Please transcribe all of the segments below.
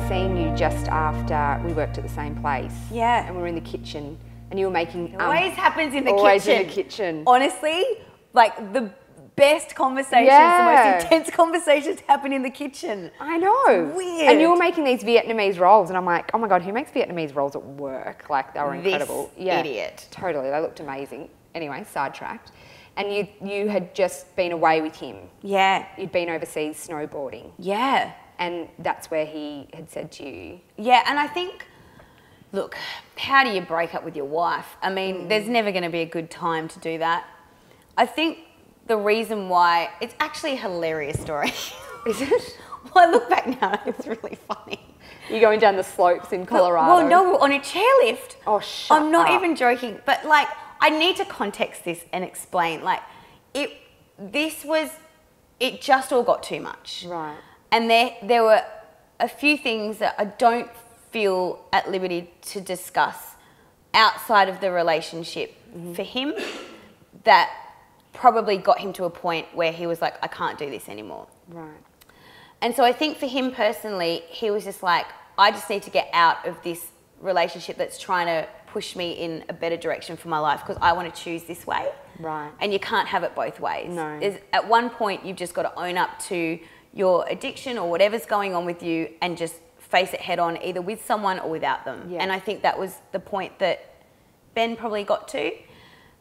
seen you just after we worked at the same place. Yeah. And we were in the kitchen and you were making... It always happens in the always kitchen. in the kitchen. Honestly, like the best conversations, Yeah. the most intense conversations happen in the kitchen. I know. It's weird. And you were making these Vietnamese rolls and I'm like, oh my God, who makes Vietnamese rolls at work? Like, they were incredible. This idiot. Totally, they looked amazing. Anyway, sidetracked. And you had just been away with him. Yeah. You'd been overseas snowboarding. Yeah. And that's where he had said to you... Yeah, and I think, look, how do you break up with your wife? I mean, there's never going to be a good time to do that. I think the reason why... It's actually a hilarious story. Is it? Well, I look back now, it's really funny. You're going down the slopes in Colorado. Well, no, we're on a chairlift. Oh, shut I'm not up. even joking. But, like, I need to context this and explain. Like, it just all got too much. Right. And there were a few things that I don't feel at liberty to discuss outside of the relationship for him that probably got him to a point where he was like, I can't do this anymore. Right. And so I think for him personally, he was just like, I just need to get out of this relationship that's trying to push me in a better direction for my life because I want to choose this way. Right. And you can't have it both ways. No. At one point, you've just got to own up to your addiction or whatever's going on with you and just face it head on, either with someone or without them. Yeah. And I think that was the point that Ben probably got to.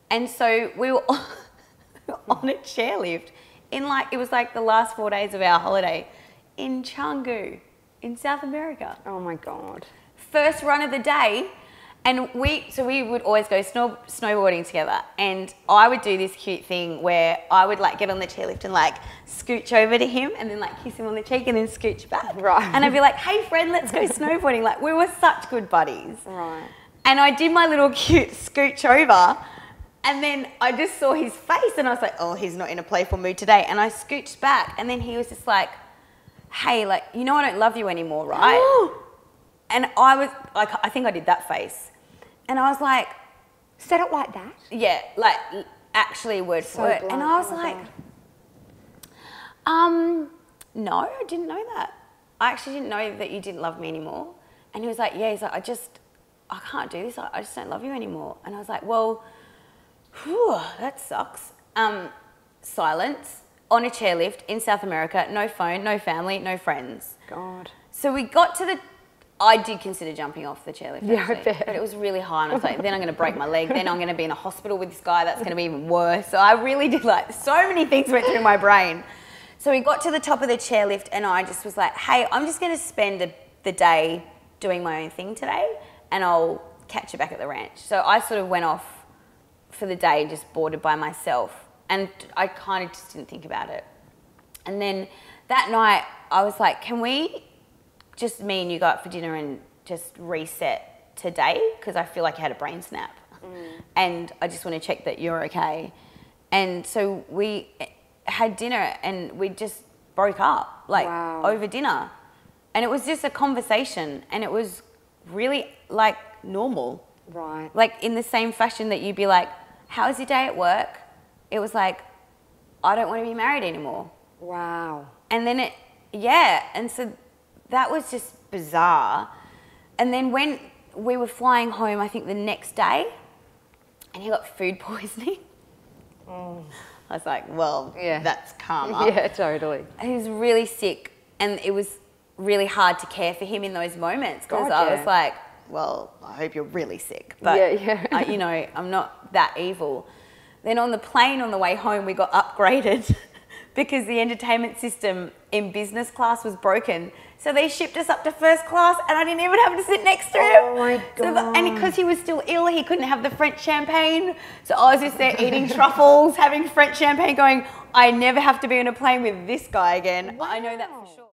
And so we were on a chairlift in it was like the last 4 days of our holiday in Canggu in South America. Oh my God. First run of the day. And we would always go snowboarding together, and I would do this cute thing where I would like get on the chairlift and like scooch over to him and then like kiss him on the cheek and then scooch back. Right. And I'd be like, hey friend, let's go snowboarding. Like we were such good buddies. Right. And I did my little cute scooch over and then I just saw his face and I was like, oh, he's not in a playful mood today. And I scooched back and then he was just like, hey, like, you know I don't love you anymore, right? And I was like, I think I did that face. And I was like, Said it like that? yeah, like actually word for word. blunt. And I was Oh my like, no, I didn't know that. I actually didn't know that you didn't love me anymore. And he was like, yeah, he's like, I can't do this. I just don't love you anymore. And I was like, well, whew, that sucks. Silence on a chairlift in South America, no phone, no family, no friends. God. So we got to I did consider jumping off the chairlift, Yeah, I actually, bet. but it was really hard. And I was like, then I'm going to break my leg. Then I'm going to be in a hospital with this guy. That's going to be even worse. So I really did so many things went through my brain. So we got to the top of the chairlift and I just was like, hey, I'm just going to spend the day doing my own thing today and I'll catch you back at the ranch. So I sort of went off for the day just boarded by myself and I kind of just didn't think about it. And then that night I was like, can we just me and you go out for dinner and just reset today because I feel like I had a brain snap and I just want to check that you're okay. And so we had dinner and we just broke up over dinner and it was just a conversation and it was really like normal. Right. Like in the same fashion that you'd be like, how was your day at work? It was like, I don't want to be married anymore. Wow. And then and so that was just bizarre. And then when we were flying home, I think the next day, and he got food poisoning. I was like, well, that's karma. Yeah, totally. He was really sick and it was really hard to care for him in those moments because God, I was like, well, I hope you're really sick. But, you know, I'm not that evil. Then on the plane on the way home, we got upgraded because the entertainment system in business class was broken. So they shipped us up to first class and I didn't even have to sit next to him. Oh my God. And because he was still ill, he couldn't have the French champagne. So I was just there eating truffles, having French champagne going, I never have to be on a plane with this guy again. Wow. I know that for sure.